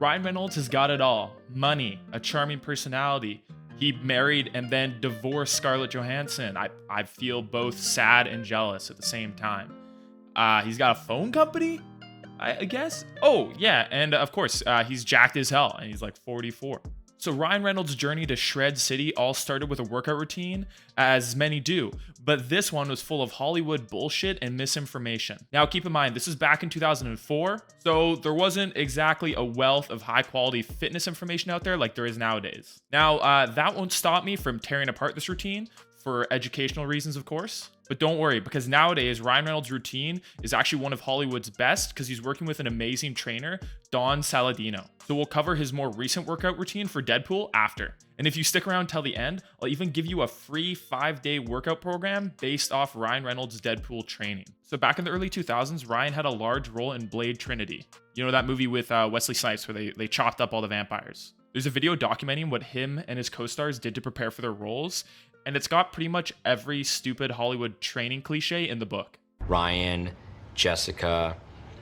Ryan Reynolds has got it all. Money, a charming personality. He married and then divorced Scarlett Johansson. I feel both sad and jealous at the same time. He's got a phone company, I guess. Oh, yeah, and of course, he's jacked as hell, and he's like 44. So Ryan Reynolds' journey to Shred City all started with a workout routine, as many do, but this one was full of Hollywood bullshit and misinformation. Now keep in mind, this is back in 2004, so there wasn't exactly a wealth of high quality fitness information out there like there is nowadays. Now, that won't stop me from tearing apart this routine, for educational reasons, of course. But don't worry, because nowadays, Ryan Reynolds' routine is actually one of Hollywood's best because he's working with an amazing trainer, Don Saladino. So we'll cover his more recent workout routine for Deadpool after. And if you stick around till the end, I'll even give you a free 5-day workout program based off Ryan Reynolds' Deadpool training. So back in the early 2000s, Ryan had a large role in Blade Trinity. You know that movie with Wesley Snipes where they chopped up all the vampires. There's a video documenting what him and his co-stars did to prepare for their roles, and it's got pretty much every stupid Hollywood training cliche in the book. Ryan, Jessica,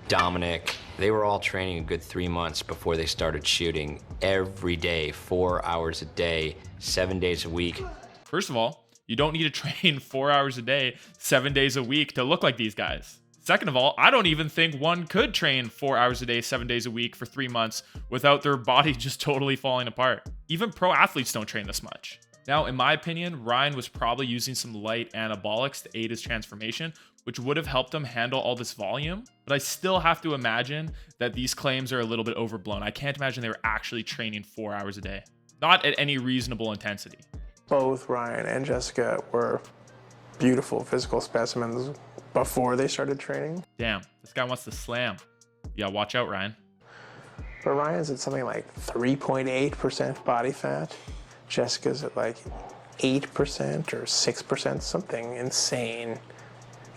Dominic, they were all training a good 3 months before they started shooting every day, 4 hours a day, 7 days a week. First of all, you don't need to train 4 hours a day, 7 days a week to look like these guys. Second of all, I don't even think one could train 4 hours a day, 7 days a week for 3 months without their body just totally falling apart. Even pro athletes don't train this much. Now, in my opinion, Ryan was probably using some light anabolics to aid his transformation, which would have helped him handle all this volume. But I still have to imagine that these claims are a little bit overblown. I can't imagine they were actually training 4 hours a day. Not at any reasonable intensity. Both Ryan and Jessica were beautiful physical specimens before they started training. Damn, this guy wants to slam. Yeah, watch out, Ryan. But Ryan's at something like 3.8% body fat. Jessica's at like 8% or 6%, something insane.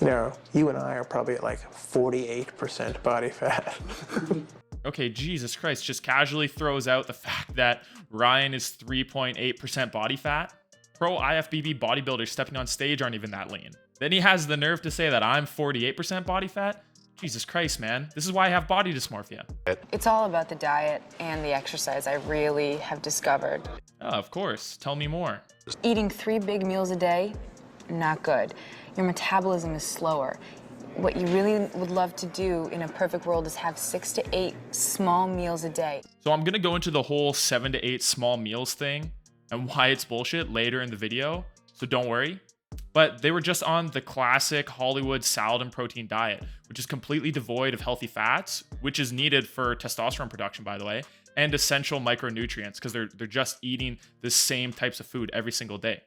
You know, you and I are probably at like 48% body fat. Okay, Jesus Christ, just casually throws out the fact that Ryan is 3.8% body fat. Pro IFBB bodybuilders stepping on stage aren't even that lean. Then he has the nerve to say that I'm 48% body fat? Jesus Christ, man. This is why I have body dysmorphia. It's all about the diet and the exercise, I really have discovered. Oh, of course. Tell me more. Eating 3 big meals a day, not good. Your metabolism is slower. What you really would love to do in a perfect world is have 6 to 8 small meals a day. So I'm gonna go into the whole 7 to 8 small meals thing and why it's bullshit later in the video, so don't worry. But they were just on the classic Hollywood salad and protein diet, which is completely devoid of healthy fats, which is needed for testosterone production, by the way, and essential micronutrients, because they're just eating the same types of food every single day.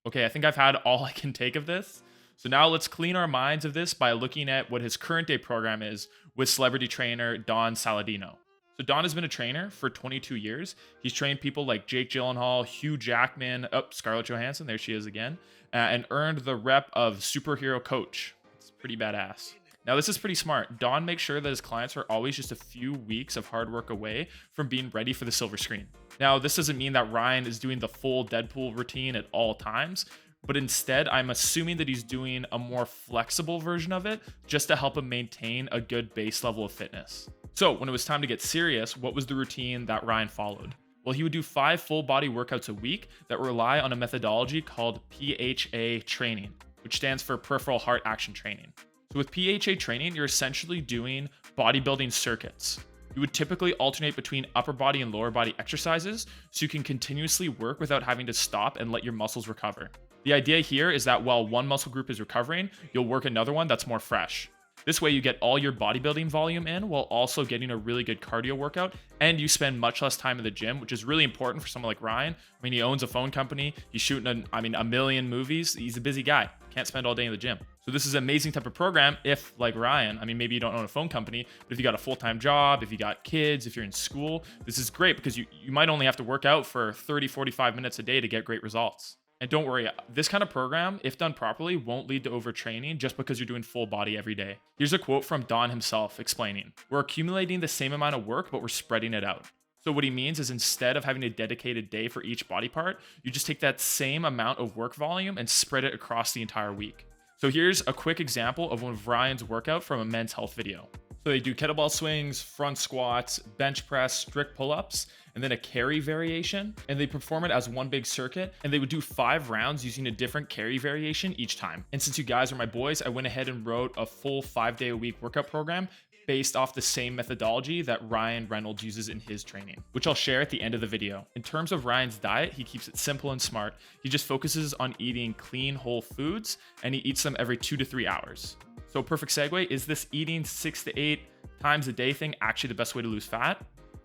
Okay, I think I've had all I can take of this. So now let's clean our minds of this by looking at what his current day program is with celebrity trainer Don Saladino. So Don has been a trainer for 22 years. He's trained people like Jake Gyllenhaal, Hugh Jackman, Scarlett Johansson, there she is again, and earned the rep of superhero coach. It's pretty badass. Now this is pretty smart. Don makes sure that his clients are always just a few weeks of hard work away from being ready for the silver screen. Now this doesn't mean that Ryan is doing the full Deadpool routine at all times, but instead I'm assuming that he's doing a more flexible version of it just to help him maintain a good base level of fitness. So when it was time to get serious, what was the routine that Ryan followed? Well, he would do 5 full body workouts a week that rely on a methodology called PHA training, which stands for peripheral heart action training. So with PHA training, you're essentially doing bodybuilding circuits. You would typically alternate between upper body and lower body exercises so you can continuously work without having to stop and let your muscles recover. The idea here is that while one muscle group is recovering, you'll work another one that's more fresh. This way you get all your bodybuilding volume in while also getting a really good cardio workout, and you spend much less time in the gym, which is really important for someone like Ryan. I mean, he owns a phone company, he's shooting a million movies, he's a busy guy, can't spend all day in the gym. So this is an amazing type of program if, like Ryan, maybe you don't own a phone company, but if you got a full-time job, if you got kids, if you're in school, this is great because you might only have to work out for 30, 45 minutes a day to get great results. And don't worry, this kind of program, if done properly, won't lead to overtraining just because you're doing full body every day. Here's a quote from Don himself explaining, "We're accumulating the same amount of work, but we're spreading it out." So what he means is instead of having a dedicated day for each body part, you just take that same amount of work volume and spread it across the entire week. So here's a quick example of one of Ryan's workout from a Men's Health video. So they do kettlebell swings, front squats, bench press, strict pull-ups, and then a carry variation. And they perform it as one big circuit. And they would do 5 rounds using a different carry variation each time. And since you guys are my boys, I went ahead and wrote a full 5-day-a-week workout program based off the same methodology that Ryan Reynolds uses in his training, which I'll share at the end of the video. In terms of Ryan's diet, he keeps it simple and smart. He just focuses on eating clean, whole foods, and he eats them every 2 to 3 hours. So perfect segue, is this eating 6 to 8 times a day thing actually the best way to lose fat?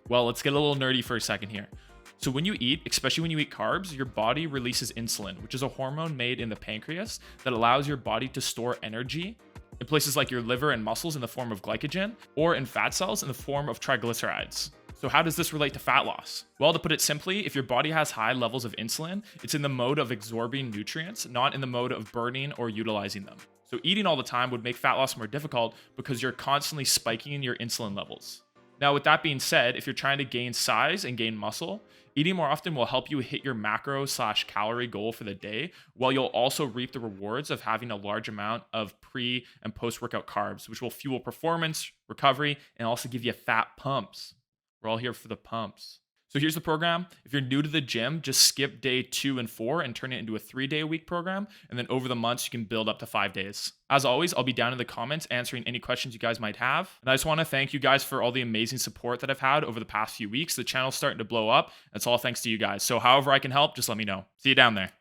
Well, let's get a little nerdy for a second here. So when you eat, especially when you eat carbs, your body releases insulin, which is a hormone made in the pancreas that allows your body to store energy in places like your liver and muscles in the form of glycogen, or in fat cells in the form of triglycerides. So how does this relate to fat loss? Well, to put it simply, if your body has high levels of insulin, it's in the mode of absorbing nutrients, not in the mode of burning or utilizing them. So eating all the time would make fat loss more difficult because you're constantly spiking your insulin levels. Now, with that being said, if you're trying to gain size and gain muscle, eating more often will help you hit your macro/calorie goal for the day, while you'll also reap the rewards of having a large amount of pre and post-workout carbs, which will fuel performance, recovery, and also give you fat pumps. We're all here for the pumps. So here's the program. If you're new to the gym, just skip day 2 and 4 and turn it into a 3-day-a-week program. And then over the months, you can build up to 5 days. As always, I'll be down in the comments answering any questions you guys might have. And I just want to thank you guys for all the amazing support that I've had over the past few weeks. The channel's starting to blow up. That's all thanks to you guys. So however I can help, just let me know. See you down there.